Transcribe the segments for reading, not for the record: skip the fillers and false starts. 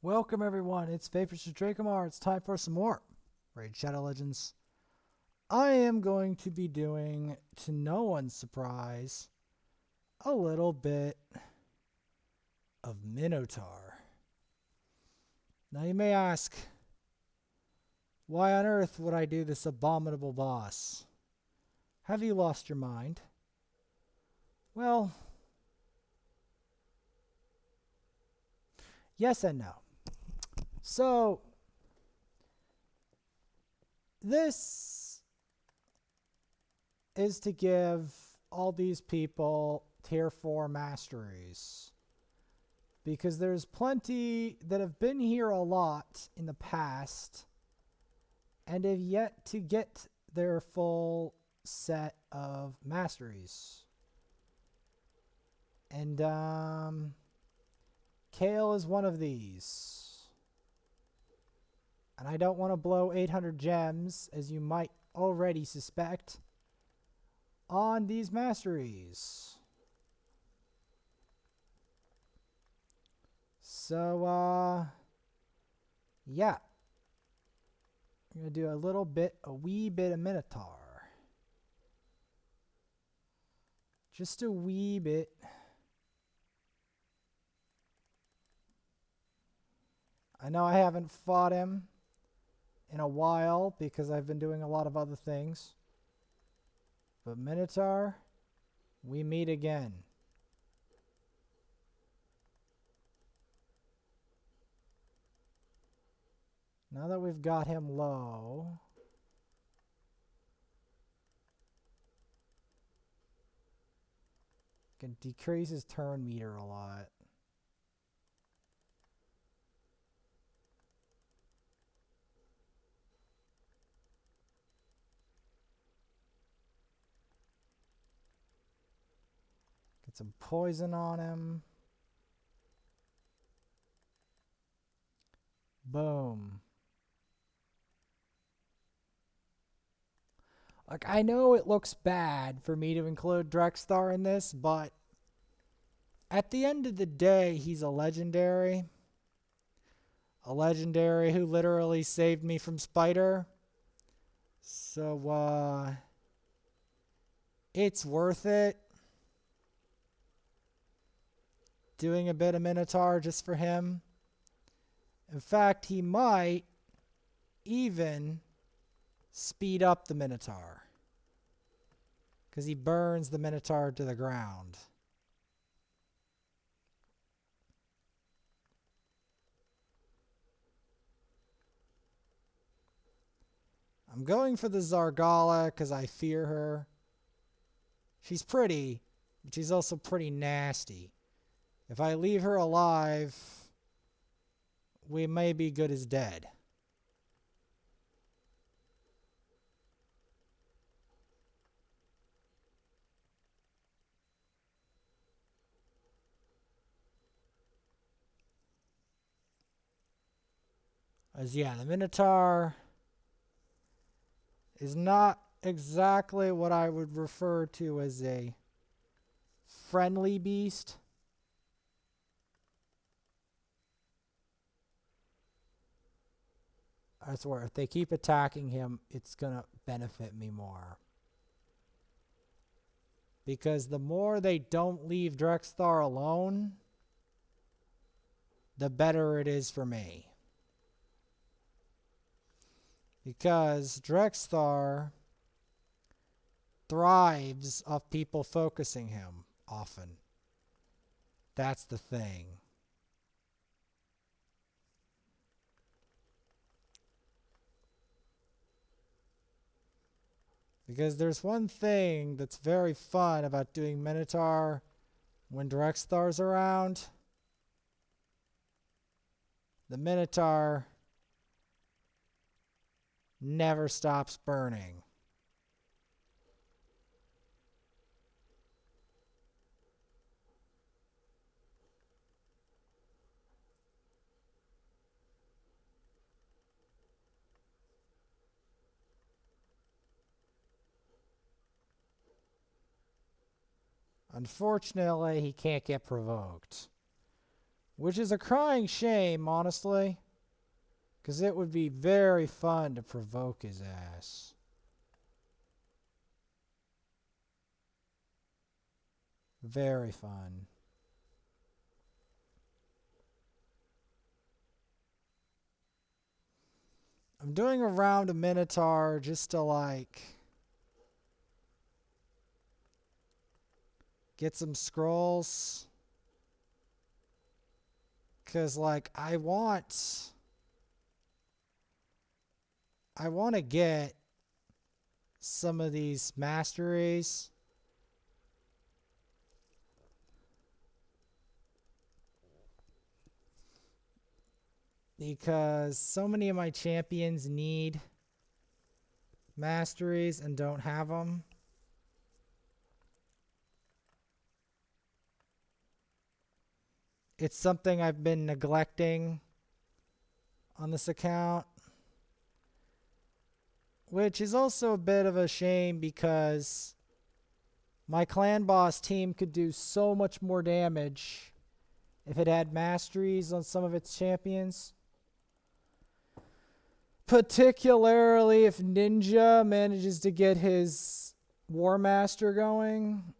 Welcome everyone, it's Vapors to Dracomar. It's time for some more Raid Shadow Legends. I am going to be doing, to no one's surprise, a little bit of Minotaur. Now you may ask, why on earth would I do this abominable boss? Have you lost your mind? Well, yes and no. So, this is to give all these people tier 4 masteries. Because there's plenty that have been here a lot in the past and have yet to get their full set of masteries. And Kale is one of these. And I don't want to blow 800 gems, as you might already suspect, on these masteries. So, yeah. I'm going to do a wee bit of Minotaur. Just a wee bit. I know I haven't fought him in a while because I've been doing a lot of other things. But Minotaur, we meet again. Now that we've got him low, can decrease his turn meter a lot. Get some poison on him. Boom. Like, I know it looks bad for me to include Drexthar in this, but at the end of the day, he's a legendary. A legendary who literally saved me from Spider. So, it's worth it. Doing a bit of Minotaur just for him. In fact, he might even speed up the Minotaur, because he burns the Minotaur to the ground. I'm going for the Zargala because I fear her. She's pretty, but she's also pretty nasty. If I leave her alive, we may be good as dead. As yeah, the Minotaur is not exactly what I would refer to as a friendly beast. I swear, if they keep attacking him, it's going to benefit me more. Because the more they don't leave Drexthar alone, the better it is for me. Because Drexthar thrives off people focusing him often. That's the thing. Because there's one thing that's very fun about doing Minotaur when Drexthar's around. The Minotaur never stops burning. Unfortunately, he can't get provoked, Which is a crying shame, honestly. Because it would be very fun to provoke his ass. Very fun. I'm doing a round of Minotaur just to like get some scrolls. Cause like I want to get some of these masteries. Because so many of my champions need masteries and don't have them. It's something I've been neglecting on this account. Which is also a bit of a shame because my clan boss team could do so much more damage if it had masteries on some of its champions. Particularly if Ninja manages to get his War Master going.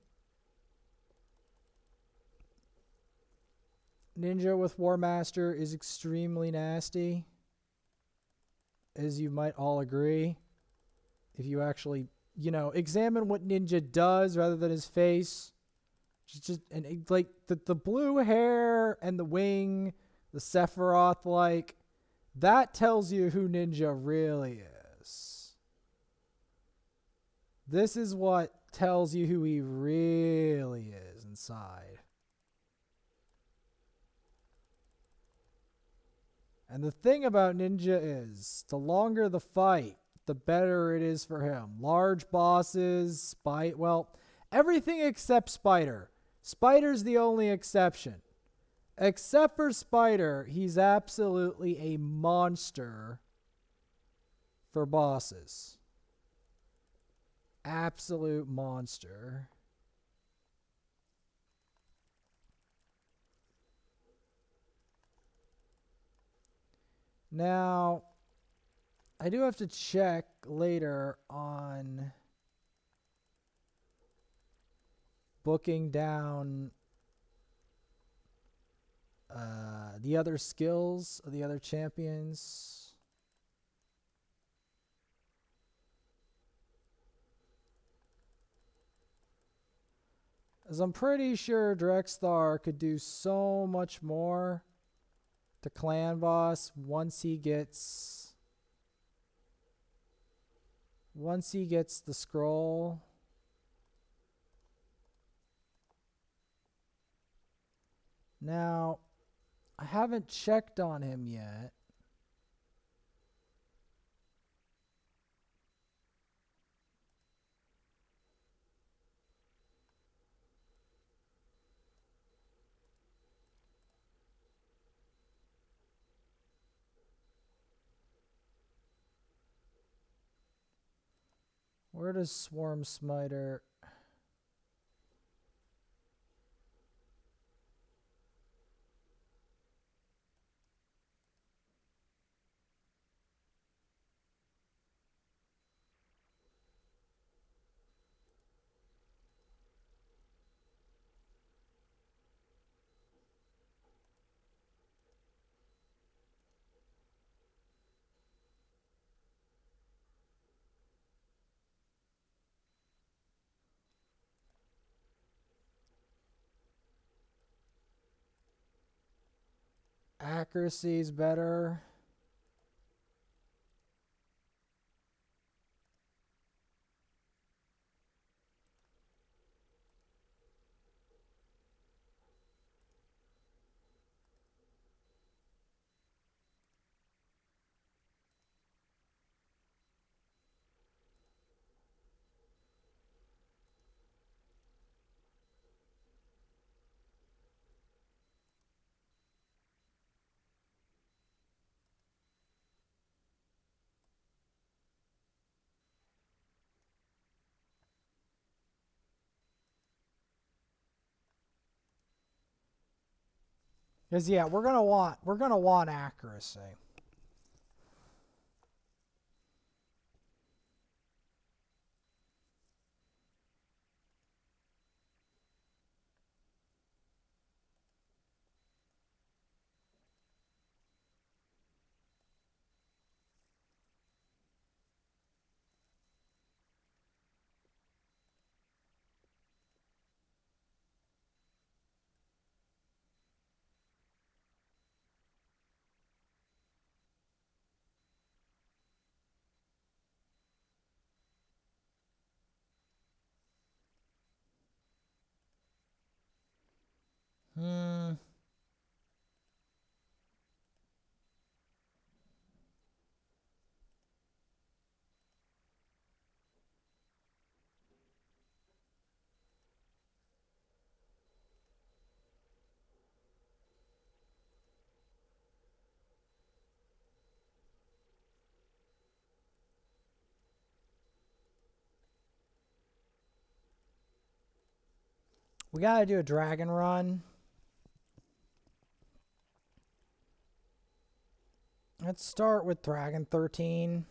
Ninja with War Master is extremely nasty, as you might all agree. If you actually, examine what Ninja does rather than his face. And like the blue hair and the wing, the Sephiroth, like, that tells you who Ninja really is. This is what tells you who he really is inside. And the thing about Ninja is, the longer the fight, the better it is for him. Large bosses, everything except Spider. Spider's the only exception. Except for Spider, he's absolutely a monster for bosses. Absolute monster. Now, I do have to check later on booking down the other skills of the other champions. As I'm pretty sure Drexthar could do so much more to clan boss once he gets the scroll. Now, I haven't checked on him yet. Where does Swarm Smiter? Accuracy is better. Because yeah, we're gonna want accuracy. Hmm. We gotta do a dragon run. Let's start with Dragon 13.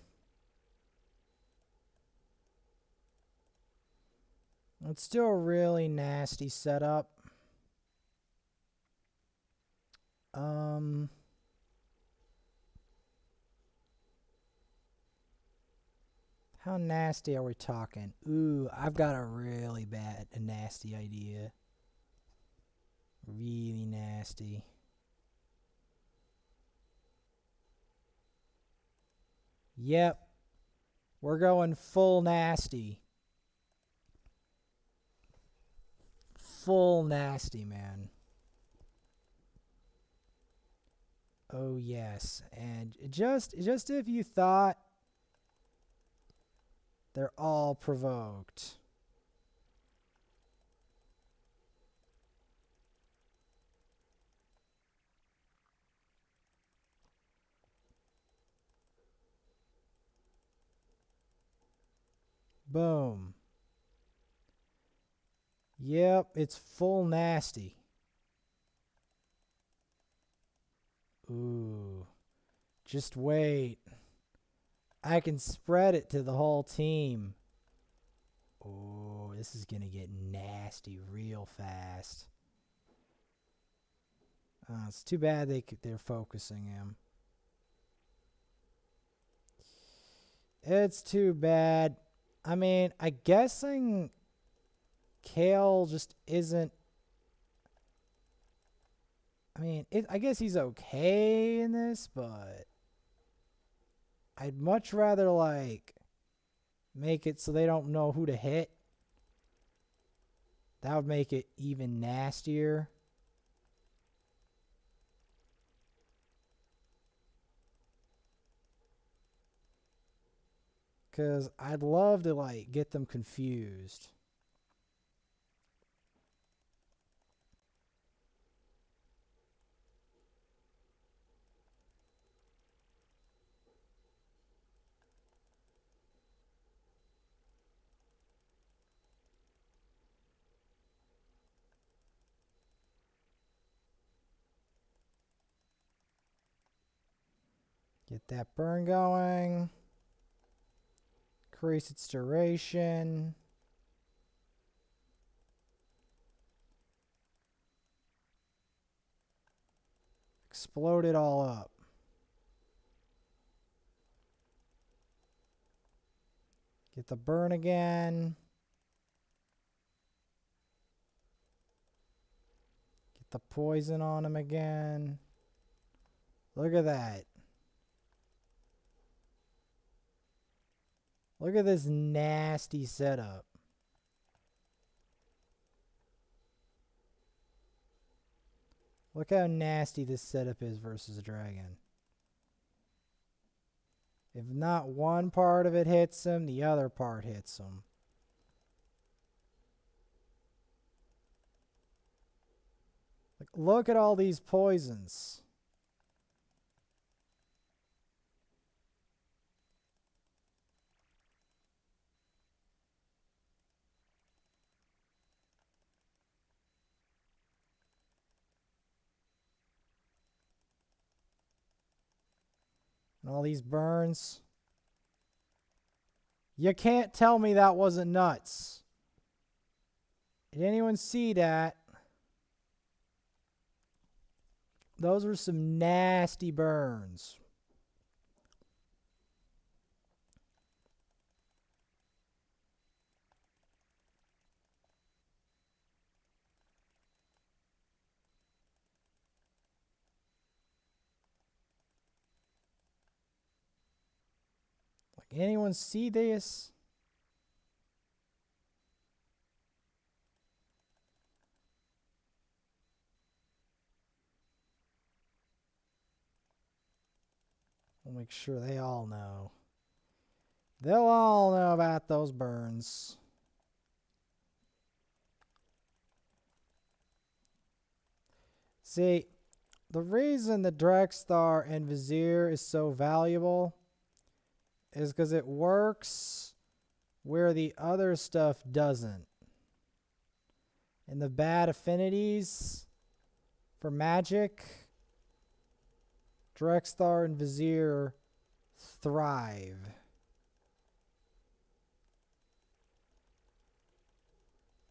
Let's do a really nasty setup. Um, how nasty are we talking? Ooh, I've got a really a nasty idea. Really nasty. Yep, we're going full nasty. Full nasty, man. Oh yes, and just if you thought they're all provoked. Boom. Yep, it's full nasty. Ooh. Just wait. I can spread it to the whole team. Oh, this is going to get nasty real fast. It's too bad they're focusing him. It's too bad. I mean, I guessing Kale just isn't. I mean, I guess he's okay in this, but I'd much rather like make it so they don't know who to hit. That would make it even nastier. Cause I'd love to like get them confused. Get that burn going. Increase its duration. Explode it all up. Get the burn again. Get the poison on him again. Look at that. Look at this nasty setup. Look how nasty this setup is versus a dragon. If not one part of it hits him, the other part hits him. Like, look at all these poisons. And all these burns. You can't tell me that wasn't nuts. Did anyone see that? Those were some nasty burns. Like, anyone see this? We'll make sure they all know. They'll all know about those burns. See, the reason the Drexthar and Vizier is so valuable is because it works where the other stuff doesn't. And the bad affinities for magic, Drexthar and Vizier thrive.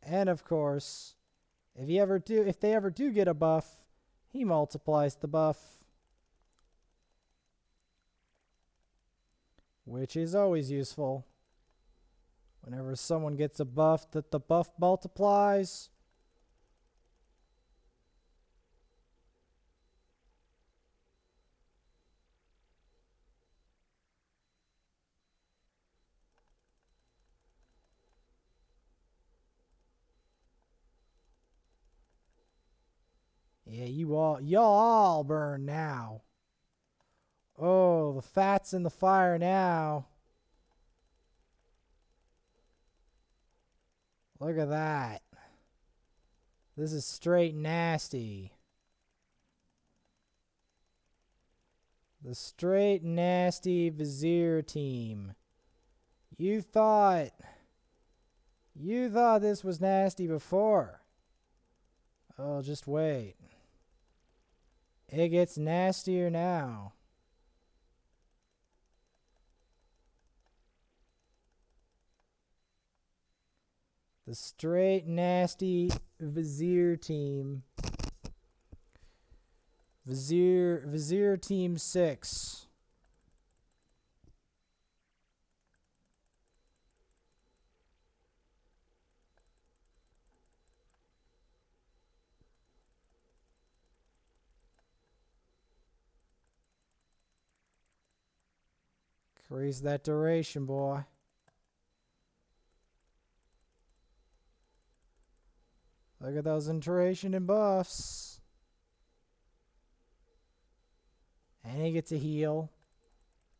And of course, if they ever do get a buff, he multiplies the buff, which is always useful. Whenever someone gets a buff that the buff multiplies. Yeah, y'all all burn now. Oh, the fat's in the fire now. Look at that. This is straight nasty. The straight nasty Vizier team. You thought this was nasty before. Oh, just wait. It gets nastier now. The straight nasty Vizier team. Vizier team 6. Increase that duration, boy. Look at those duration and buffs. And he gets a heal,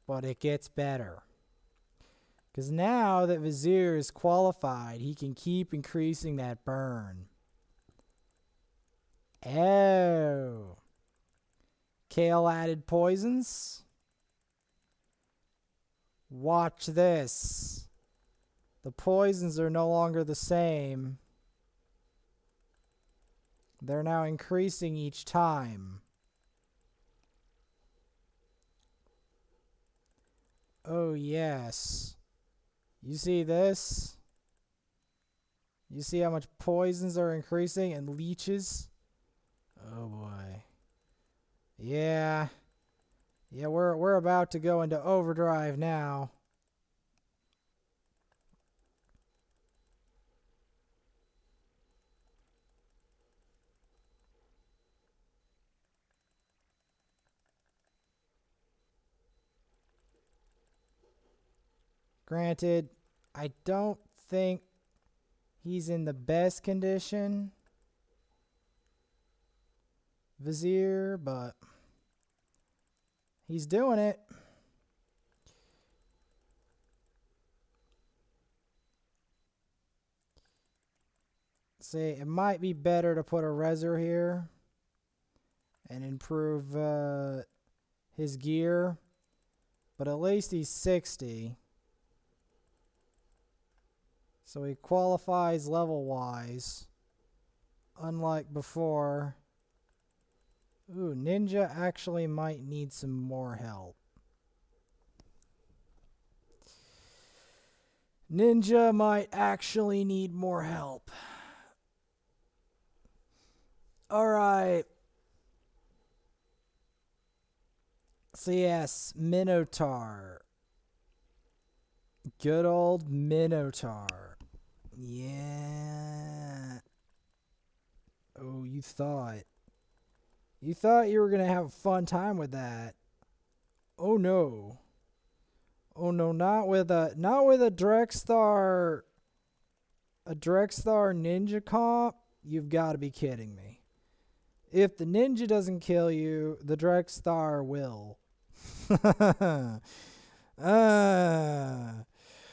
but it gets better. Because now that Vizier is qualified, he can keep increasing that burn. Oh. Kale added poisons. Watch this. The poisons are no longer the same. They're now increasing each time. Oh, yes. You see this? You see how much poisons are increasing and leeches? Oh, boy. Yeah. Yeah, we're about to go into overdrive now. Granted, I don't think he's in the best condition, Vizier, but he's doing it. See, it might be better to put a Rezer here and improve his gear, but at least he's 60. So he qualifies level-wise, unlike before. Ooh, Ninja actually might need some more help. Ninja might actually need more help. Alright. So yes, Minotaur. Good old Minotaur. Yeah. Oh, you thought. You thought you were going to have a fun time with that. Oh no. Oh no, not with a Drexthar ninja comp. You've got to be kidding me. If the ninja doesn't kill you, the Drexthar will.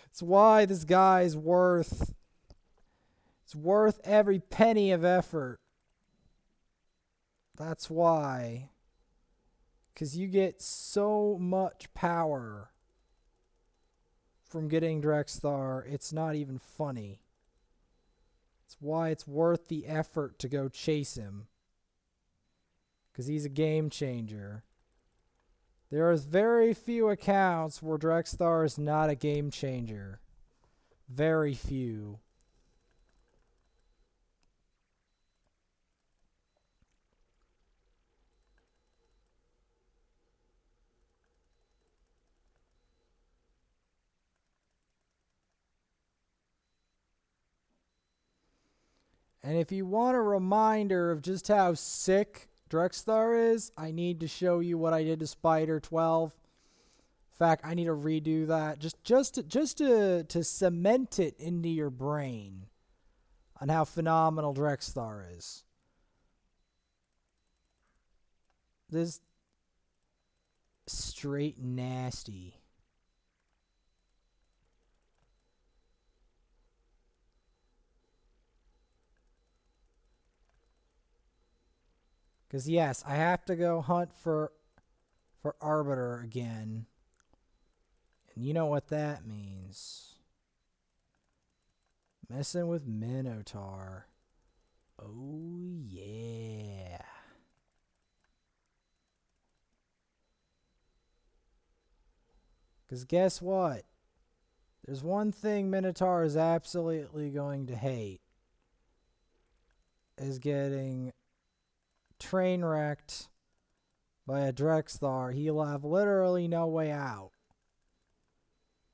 It's why this guy's worth every penny of effort. That's why. 'Cause you get so much power from getting Drexthar, it's not even funny. It's why it's worth the effort to go chase him. 'Cause he's a game changer. There is very few accounts where Drexthar is not a game changer. Very few. And if you want a reminder of just how sick Drexthar is, I need to show you what I did to Spider 12. In fact, I need to redo that just to cement it into your brain on how phenomenal Drexthar is. This straight nasty. Because yes, I have to go hunt for Arbiter again. And you know what that means. Messing with Minotaur. Oh yeah. Because guess what? There's one thing Minotaur is absolutely going to hate. Is getting train wrecked by a Drexthar. He'll have literally no way out.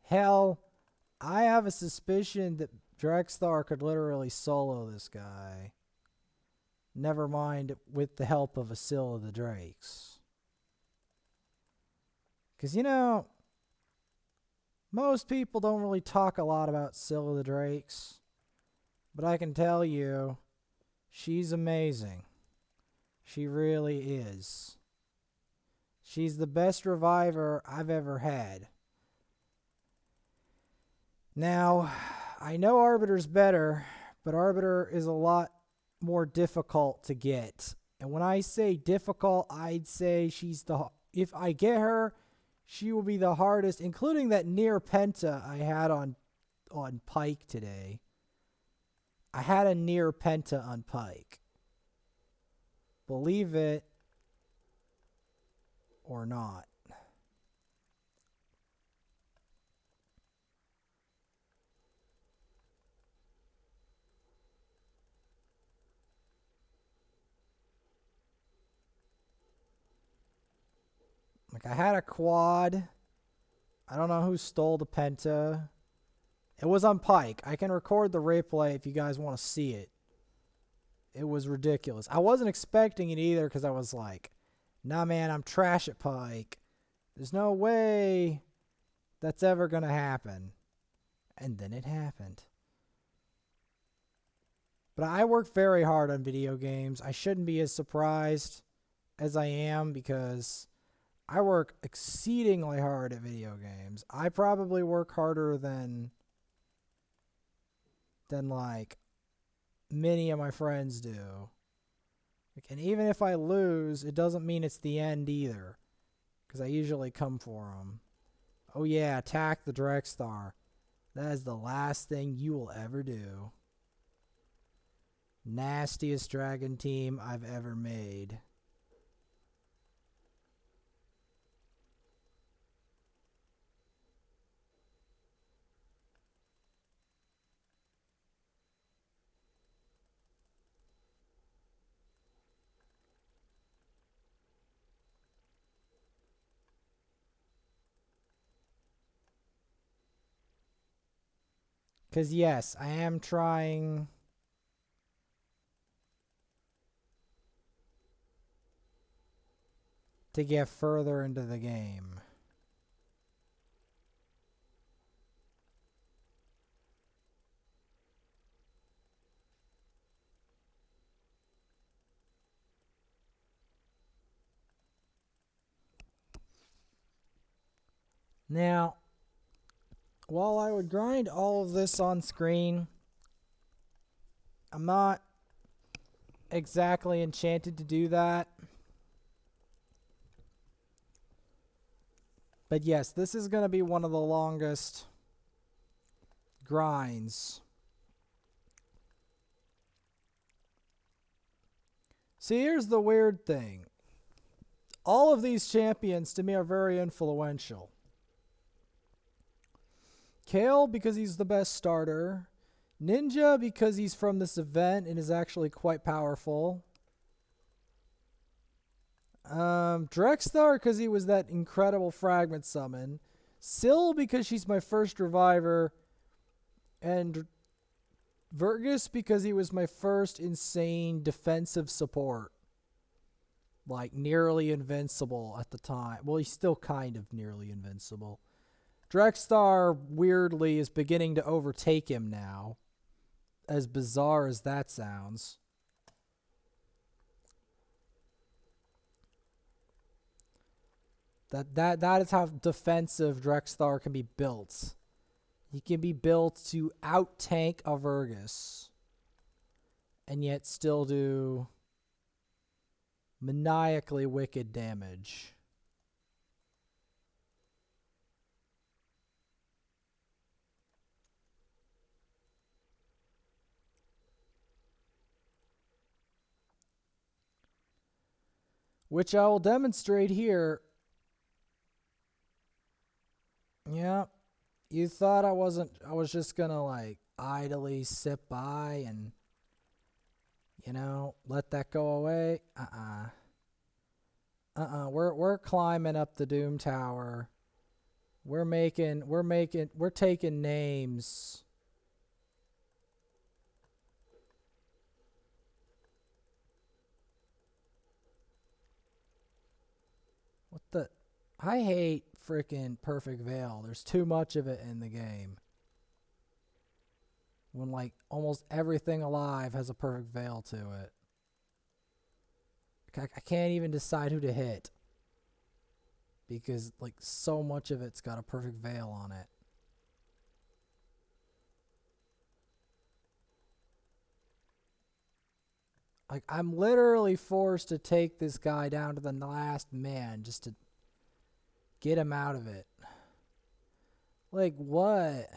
Hell, I have a suspicion that Drexthar could literally solo this guy. Never mind with the help of Scylla the Drakes. Because, you know, most people don't really talk a lot about Scylla the Drakes. But I can tell you, she's amazing. She really is. She's the best reviver I've ever had. Now, I know Arbiter's better, but Arbiter is a lot more difficult to get. And when I say difficult, I'd say if I get her, she will be the hardest, including that near penta I had on Pike today. I had a near penta on Pike. Believe it or not. Like, I had a quad. I don't know who stole the penta. It was on Pike. I can record the replay if you guys want to see it. It was ridiculous. I wasn't expecting it either because I was like, nah, man, I'm trash at Pike. There's no way that's ever going to happen. And then it happened. But I work very hard on video games. I shouldn't be as surprised as I am because I work exceedingly hard at video games. I probably work harder than like many of my friends do. And even if I lose, it doesn't mean it's the end either, because I usually come for them. Oh yeah, attack the Drexthar. That is the last thing you will ever do. Nastiest dragon team I've ever made. Because, yes, I am trying to get further into the game. Now, while I would grind all of this on screen, I'm not exactly enchanted to do that. But yes, this is going to be one of the longest grinds. See, here's the weird thing. All of these champions to me are very influential. Kale because he's the best starter. Ninja because he's from this event and is actually quite powerful. Drexthar because he was that incredible fragment summon. Syl because she's my first reviver. And Vergus because he was my first insane defensive support. Like nearly invincible at the time. Well, he's still kind of nearly invincible. Drexthar weirdly is beginning to overtake him now. As bizarre as that sounds. That is how defensive Drexthar can be built. He can be built to out-tank a Vergus. And yet still do maniacally wicked damage. Which I will demonstrate here. Yeah. You thought I was just gonna like idly sit by and, you know, let that go away? We're climbing up the Doom Tower. We're taking names. What the? I hate freaking Perfect Veil. There's too much of it in the game. When like almost everything alive has a Perfect Veil to it. I can't even decide who to hit. Because like so much of it's got a Perfect Veil on it. Like I'm literally forced to take this guy down to the last man just to get him out of it. Like what?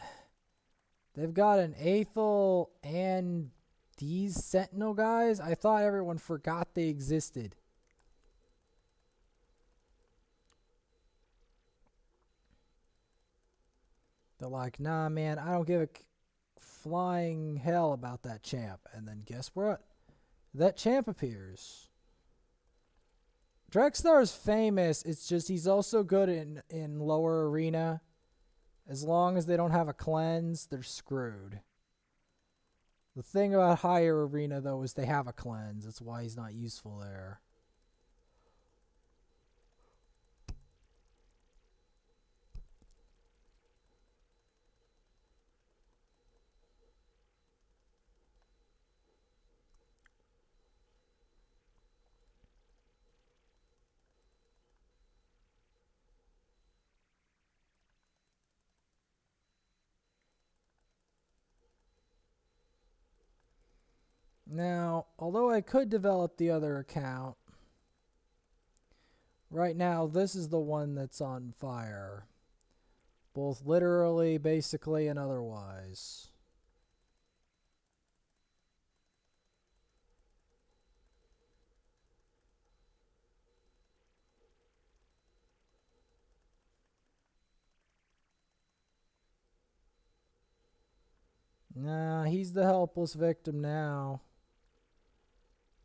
They've got an Aethel and these Sentinel guys? I thought everyone forgot they existed. They're like, nah, man, I don't give a flying hell about that champ. And then guess what? That champ appears. Drexthar is famous. It's just he's also good in lower arena. As long as they don't have a cleanse, they're screwed. The thing about higher arena, though, is they have a cleanse. That's why he's not useful there. Now, although I could develop the other account, right now this is the one that's on fire. Both literally, basically, and otherwise. Nah, he's the helpless victim now.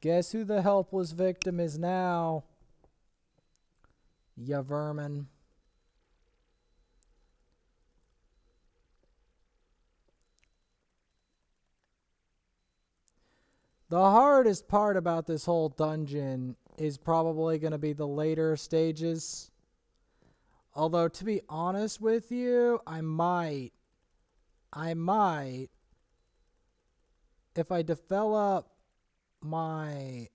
Guess who the helpless victim is now? Ya vermin. The hardest part about this whole dungeon is probably going to be the later stages. Although, to be honest with you, I might, if I develop my,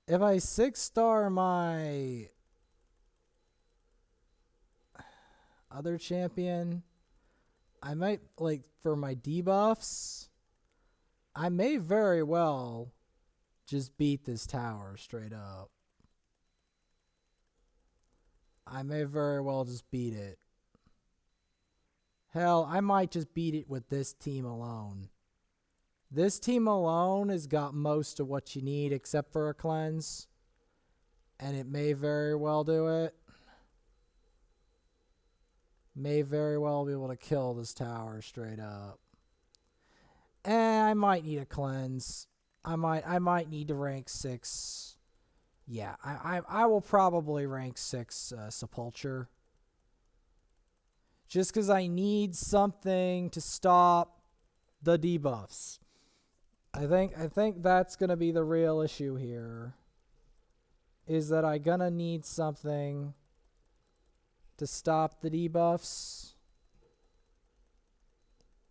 if I 6-star my other champion, I might, like, for my debuffs, I may very well just beat this tower straight up. I may very well just beat it. Hell, I might just beat it with this team alone. This team alone has got most of what you need except for a cleanse. And it may very well do it. May very well be able to kill this tower straight up. I might need a cleanse. I might need to rank 6. Yeah, I will probably rank 6 Sepulture. Just because I need something to stop the debuffs. I think that's gonna be the real issue here. Is that I gonna need something to stop the debuffs.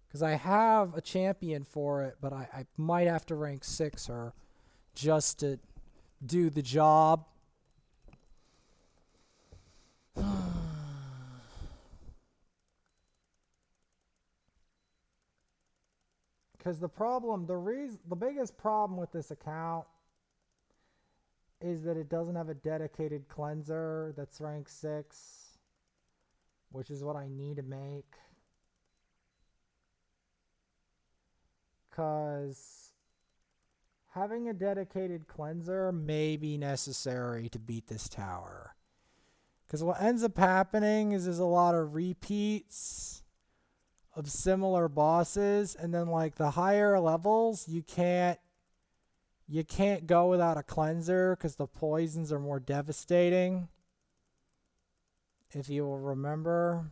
Because I have a champion for it, but I might have to rank 6 her just to do the job. Because the biggest problem with this account is that it doesn't have a dedicated cleanser that's rank 6, which is what I need to make. Because having a dedicated cleanser may be necessary to beat this tower. Because what ends up happening is there's a lot of repeats of similar bosses, and then like the higher levels, you can't go without a cleanser because the poisons are more devastating. If you will remember.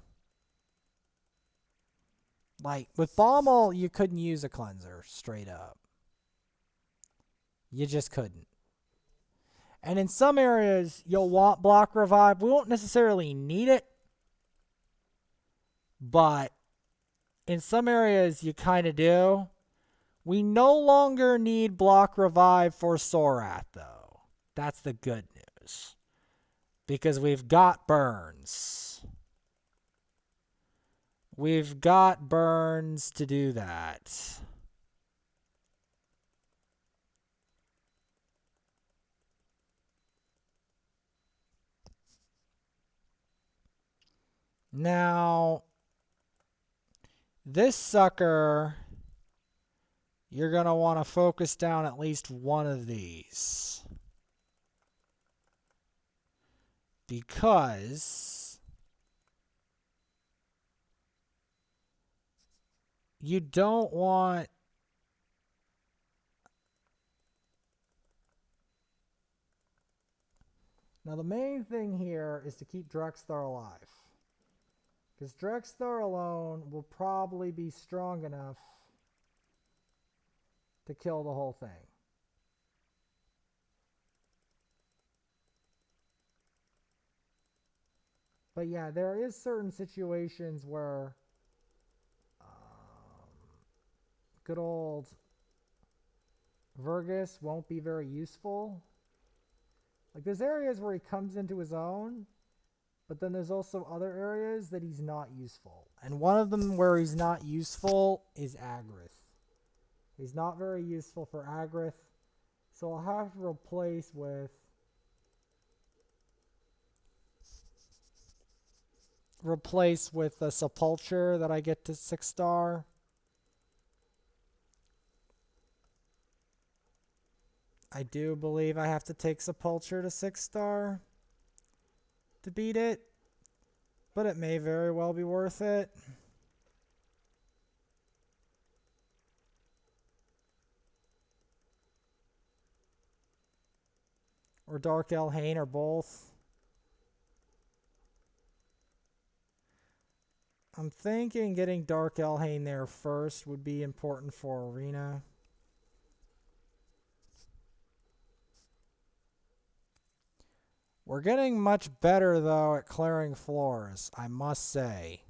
Like, with Baumel, you couldn't use a cleanser, straight up. You just couldn't. And in some areas, you'll want block revive. We won't necessarily need it. But in some areas, you kind of do. We no longer need block revive for Sorath, though. That's the good news. Because we've got burns. We've got burns to do that. Now, this sucker, you're going to want to focus down at least one of these. Because you don't want now the main thing here is to keep Drexthar alive. Because Drexthar alone will probably be strong enough to kill the whole thing. But yeah, there is certain situations where good old Vergus won't be very useful. Like, there's areas where he comes into his own, but then there's also other areas that he's not useful. And one of them where he's not useful is Agrath. He's not very useful for Agrath, so I'll have to replace with a Sepulture that I get to 6-star. I do believe I have to take Sepulture to 6-star to beat it, but it may very well be worth it. Or Dark Elhain, or both. I'm thinking getting Dark Elhain there first would be important for Arena. We're getting much better, though, at clearing floors, I must say.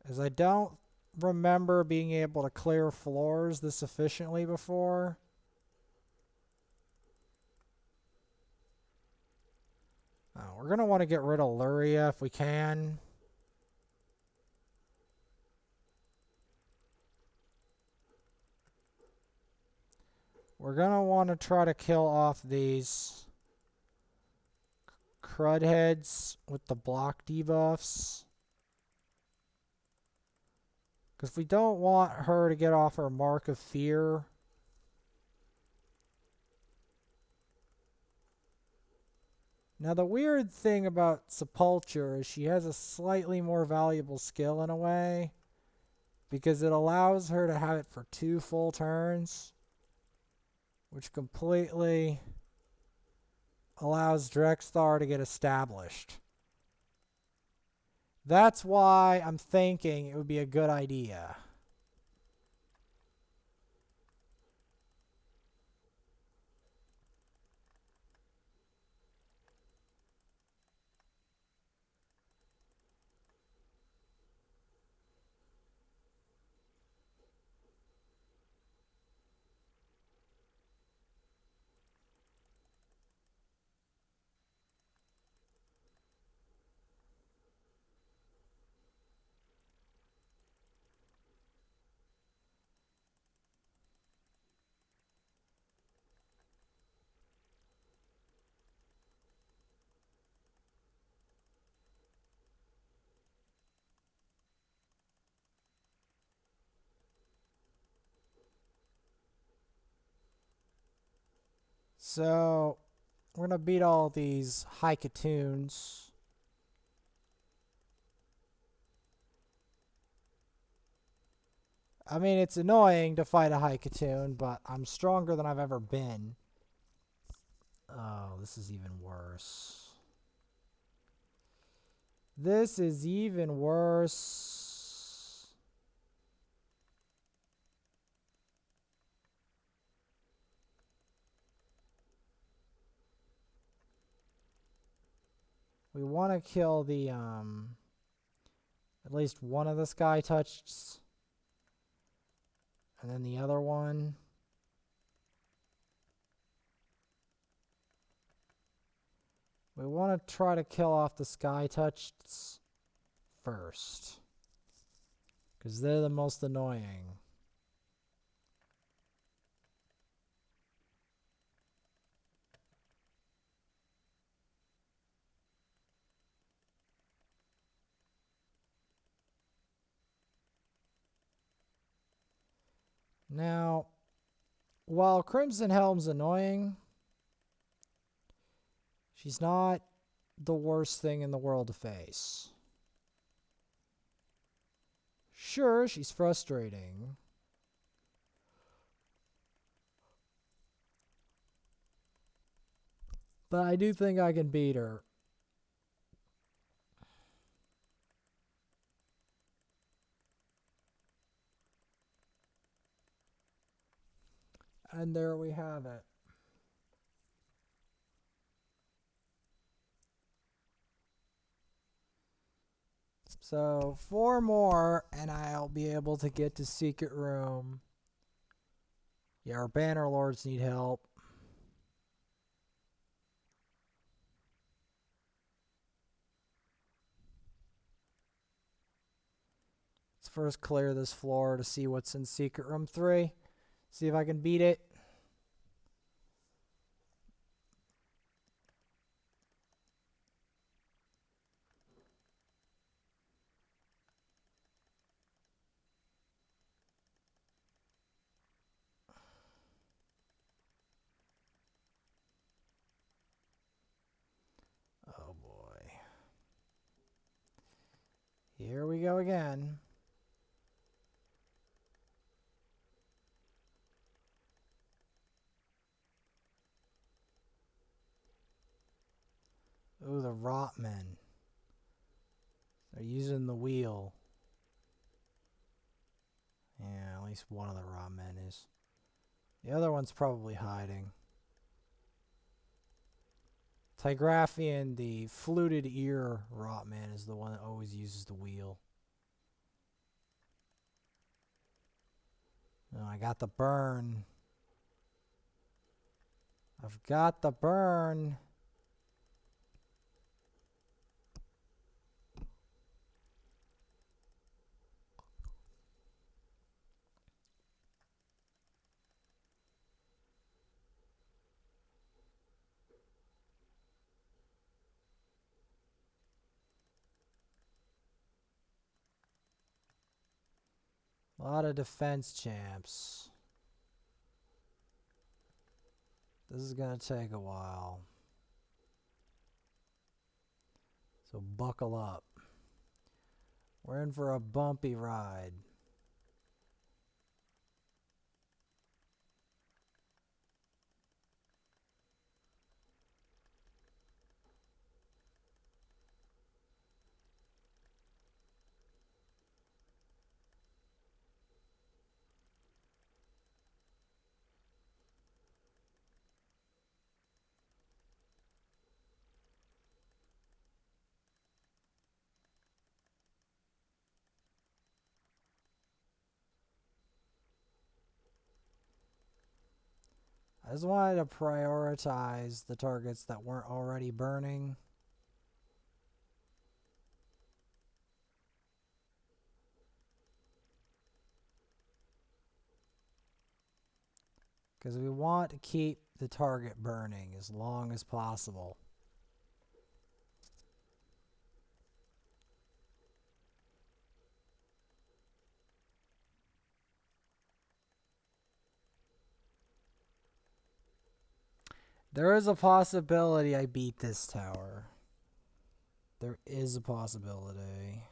As I don't remember being able to clear floors this efficiently before. We're going to want to get rid of Luria if we can. We're going to want to try to kill off these crud heads with the block debuffs. Because we don't want her to get off her Mark of Fear. Now the weird thing about Sepulture is she has a slightly more valuable skill in a way. Because it allows her to have it for 2 full turns. Which completely allows Drexthar to get established. That's why I'm thinking it would be a good idea. So, we're going to beat all these Haikatoons. I mean, it's annoying to fight a Haikatoon, but I'm stronger than I've ever been. Oh, this is even worse. This is even worse. We want to kill the, at least one of the Sky Touched. And then the other one. We want to try to kill off the Sky Touched first. Because they're the most annoying. Now, while Crimson Helm's annoying, she's not the worst thing in the world to face. Sure, she's frustrating. But I do think I can beat her. And there we have it. So 4 more and I'll be able to get to Secret Room. Yeah, our Banner Lords need help. Let's first clear this floor to see what's in Secret Room 3. See if I can beat it. Oh boy. Here we go again. Ooh, the Rotmen. They're using the wheel. Yeah, at least one of the Rotmen is. The other one's probably hiding. Tigraphian, the fluted ear Rotman, is the one that always uses the wheel. Oh, I got the burn. I've got the burn. A lot of defense champs. This is going to take a while. So buckle up. We're in for a bumpy ride. I just wanted to prioritize the targets that weren't already burning. Because we want to keep the target burning as long as possible. There is a possibility I beat this tower. There is a possibility.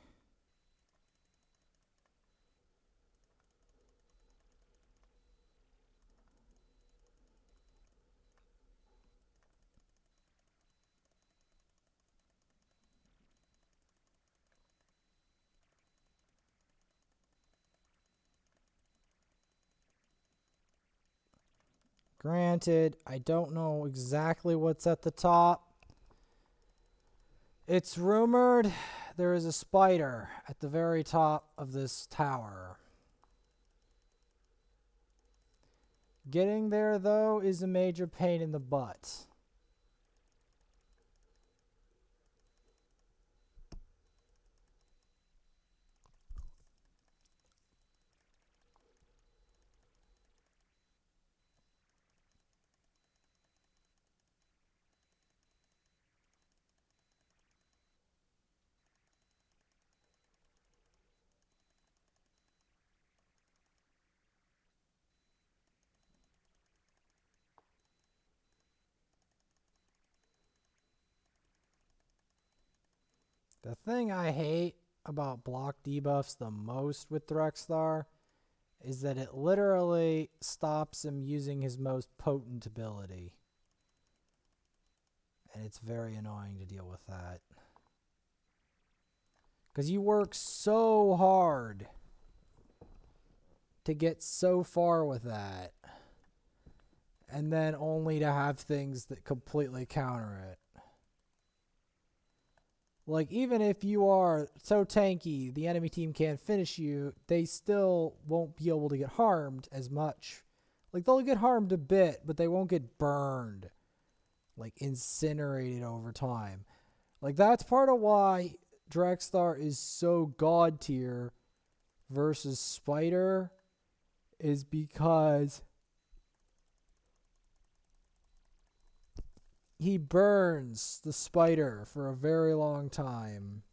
Granted, I don't know exactly what's at the top. It's rumored there is a spider at the very top of this tower. Getting there, though, is a major pain in the butt. The thing I hate about block debuffs the most with Drexthar is that it literally stops him using his most potent ability. And it's very annoying to deal with that. Because you work so hard to get so far with that. And then only to have things that completely counter it. Like, even if you are so tanky, the enemy team can't finish you, they still won't be able to get harmed as much. Like, they'll get harmed a bit, but they won't get burned. Like, incinerated over time. Like, that's part of why Drexthar is so god tier versus Spider, is because he burns the spider for a very long time.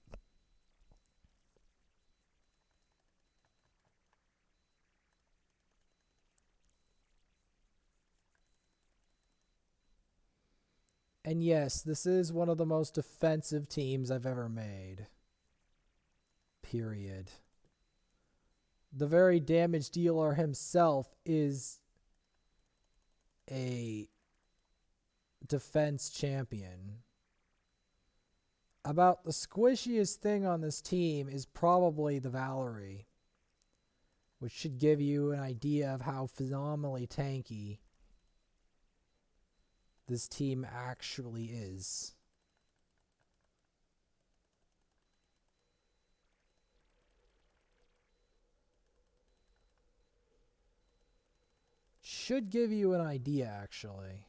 And yes, this is one of the most defensive teams I've ever made. Period. The very damage dealer himself is a defense champion. About the squishiest thing on this team is probably the Valerie, which should give you an idea of how phenomenally tanky this team actually is. Should give you an idea, actually.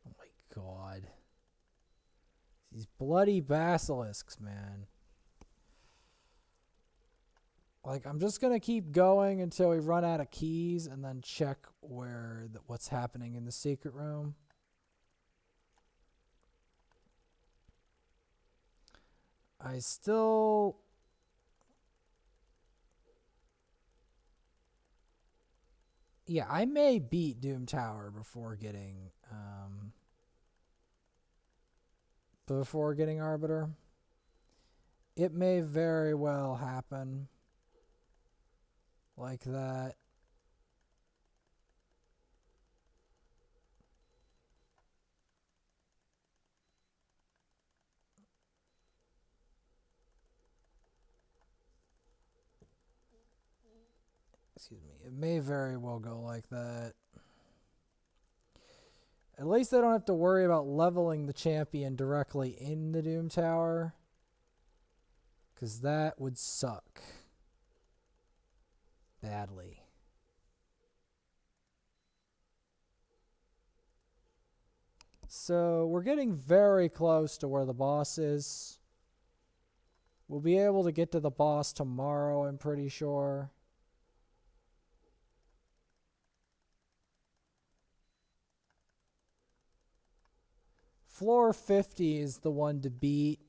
Oh my god. These bloody basilisks, man. Like, I'm just going to keep going until we run out of keys and then check what's happening in the secret room. I still... Yeah, I may beat Doom Tower before getting Arbiter. It may very well happen like that. Excuse me. It may very well go like that. At least I don't have to worry about leveling the champion directly in the Doom Tower. Because that would suck. Badly. So we're getting very close to where the boss is. We'll be able to get to the boss tomorrow, I'm pretty sure. Floor 50 is the one to beat.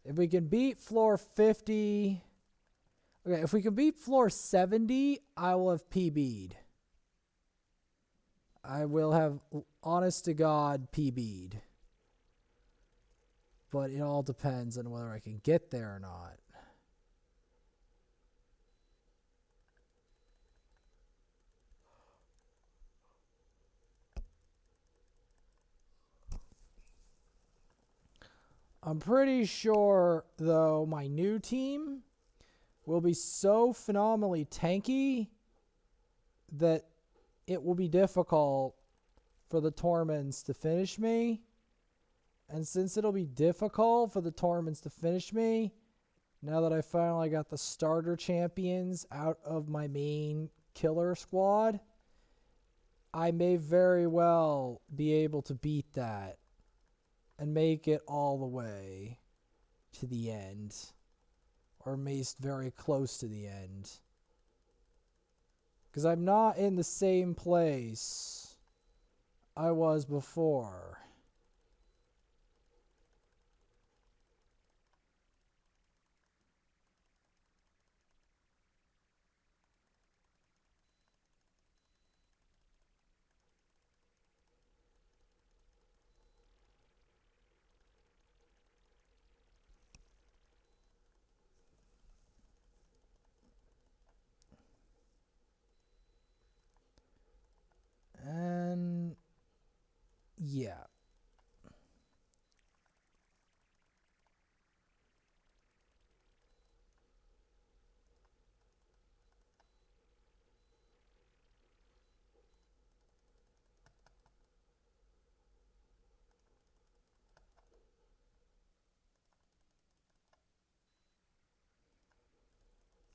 If we can beat floor 50... Okay, if we can beat floor 70, I will have PB'd. I will have, honest to God, PB'd. But it all depends on whether I can get there or not. I'm pretty sure, though, my new team will be so phenomenally tanky that it will be difficult for the Torments to finish me. And since it'll be difficult for the Torments to finish me, now that I finally got the starter champions out of my main killer squad, I may very well be able to beat that and make it all the way to the end, or at least very close to the end. Because I'm not in the same place I was before. And yeah.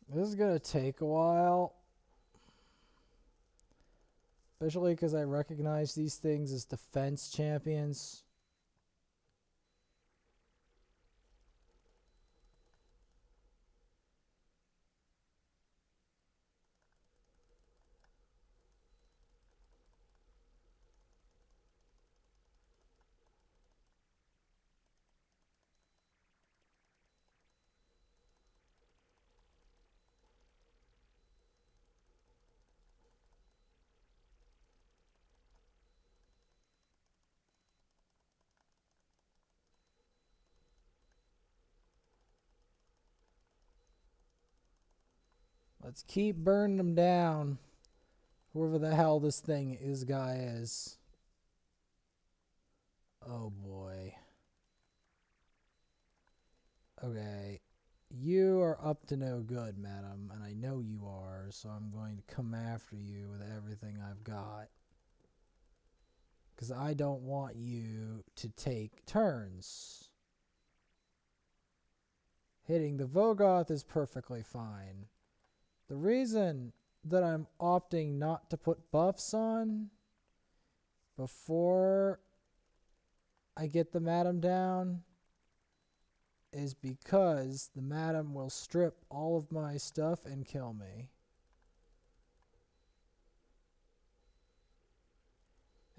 This is going to take a while. Especially because I recognize these things as defense champions. Let's keep burning them down. Whoever the hell this guy is. Oh boy. Okay. You are up to no good, madam, and I know you are, so I'm going to come after you with everything I've got. Because I don't want you to take turns. Hitting the Vogoth is perfectly fine. The reason that I'm opting not to put buffs on before I get the madam down is because the madam will strip all of my stuff and kill me.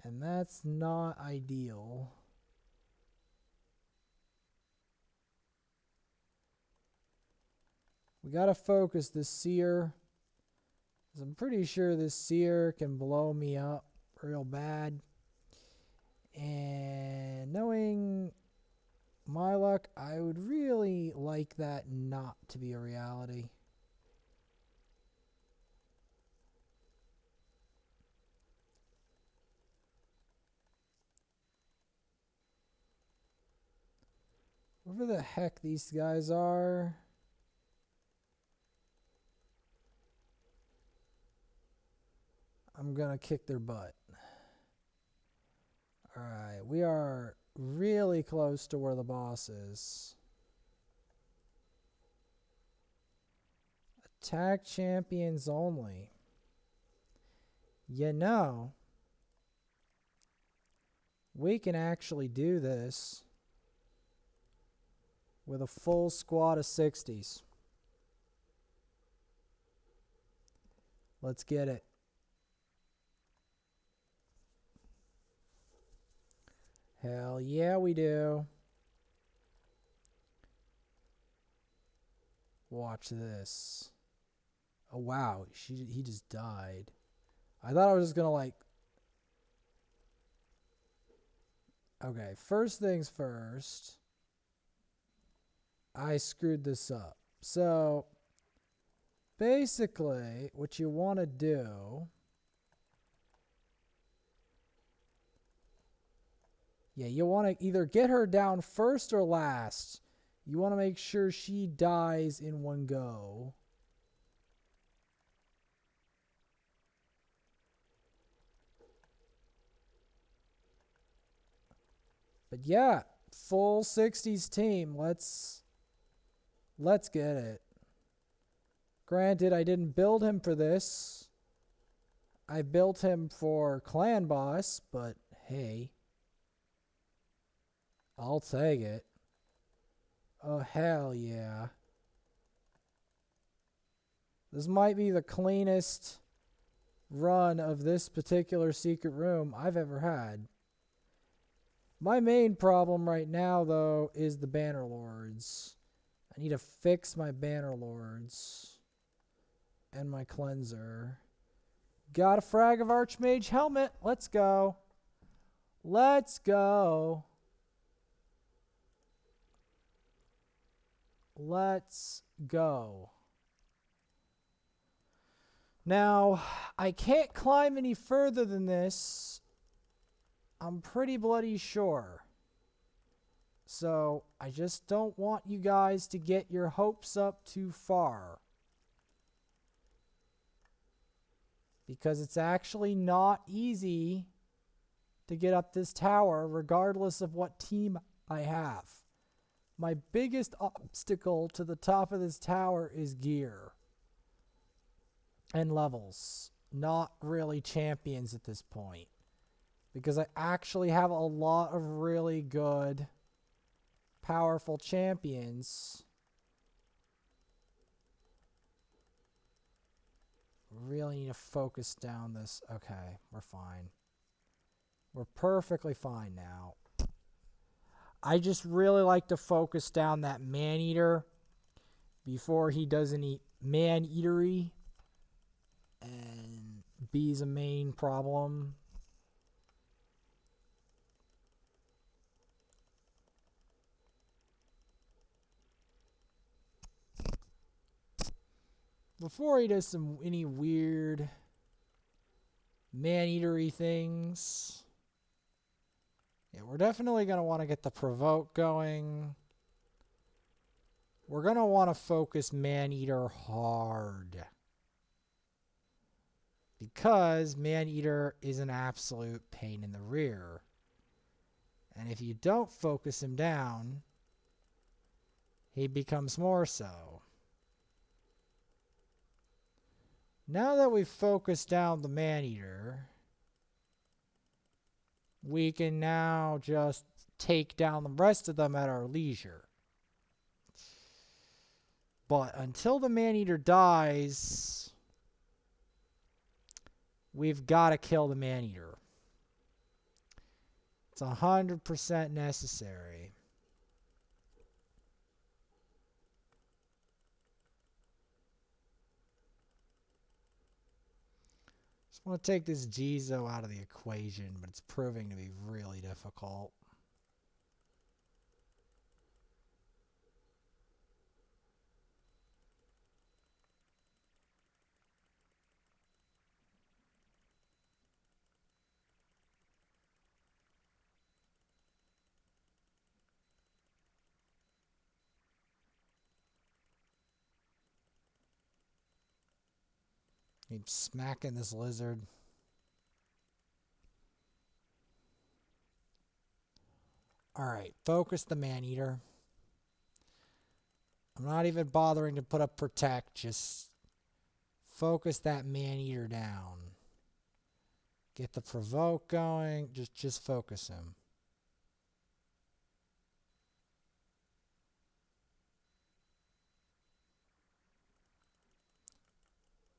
And that's not ideal. We gotta focus this seer. 'Cause I'm pretty sure this seer can blow me up real bad. And knowing my luck, I would really like that not to be a reality. Whoever the heck these guys are. I'm gonna kick their butt. Alright, we are really close to where the boss is. Attack champions only. You know, we can actually do this with a full squad of 60s. Let's get it. Hell yeah, we do. Watch this. Oh wow, he just died. I thought I was just gonna like. Okay, first things first. I screwed this up. So basically, what you want to do. Yeah, you want to either get her down first or last. You want to make sure she dies in one go. But yeah, full 60s team. Let's get it. Granted, I didn't build him for this. I built him for clan boss, but hey. I'll take it. Oh, hell yeah. This might be the cleanest run of this particular secret room I've ever had. My main problem right now, though, is the Bannerlords. I need to fix my Bannerlords and my cleanser. Got a frag of Archmage helmet. Let's go. Let's go. Let's go. Now, I can't climb any further than this. I'm pretty bloody sure. So, I just don't want you guys to get your hopes up too far. Because it's actually not easy to get up this tower, regardless of what team I have. My biggest obstacle to the top of this tower is gear and levels, not really champions at this point. Because I actually have a lot of really good, powerful champions. Really need to focus down this. Okay, we're fine. We're perfectly fine now. I just really like to focus down that man-eater before he does any man-eatery and be's a main problem. Before he does any weird man-eatery things. Yeah, we're definitely going to want to get the provoke going. we're going to want to focus Maneater hard. Because Maneater is an absolute pain in the rear. And if you don't focus him down, he becomes more so. Now that we've focused down the Maneater, we can now just take down the rest of them at our leisure. But until the Maneater dies, we've got to kill the Maneater. It's 100% necessary. Just want to take this Jizo out of the equation, but it's proving to be really difficult. Keep smacking this lizard. Alright, focus the Maneater. I'm not even bothering to put up Protect, just focus that Maneater down. Get the Provoke going, just focus him.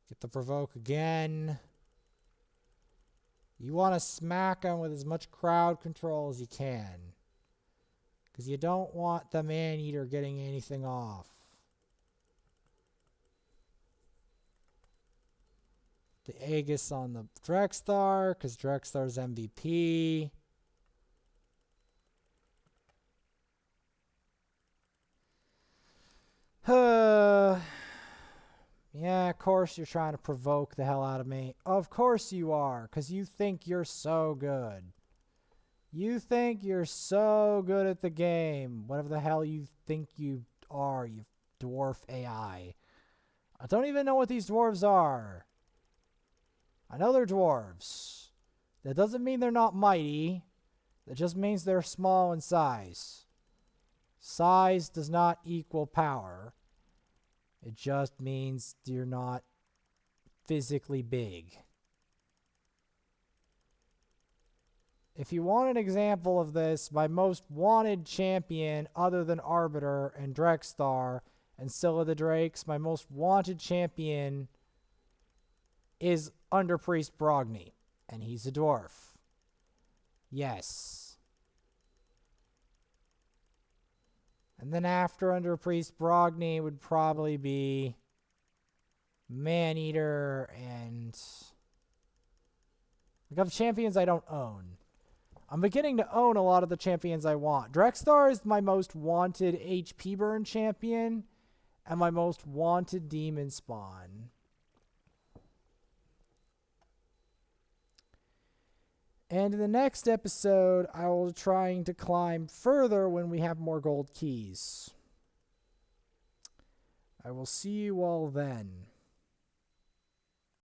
Get the Provoke again. You want to smack him with as much crowd control as you can. Because you don't want the Maneater getting anything off. The Aegis on the Drexthar, because Drexthar's MVP. Yeah, of course you're trying to provoke the hell out of me. Of course you are, because you think you're so good. You think you're so good at the game. Whatever the hell you think you are, you dwarf AI. I don't even know what these dwarves are. I know they're dwarves. That doesn't mean they're not mighty. That just means they're small in size. Size does not equal power. It just means you're not physically big. If you want an example of this, my most wanted champion other than Arbiter and Drexthar and Scylla the Drakes, my most wanted champion is Underpriest Brogni, and he's a dwarf. Yes. And then after Underpriest Brogni would probably be Maneater and... like, of champions I don't own. I'm beginning to own a lot of the champions I want. Drexthar is my most wanted HP burn champion and my most wanted demon spawn. And in the next episode, I will be trying to climb further when we have more gold keys. I will see you all then.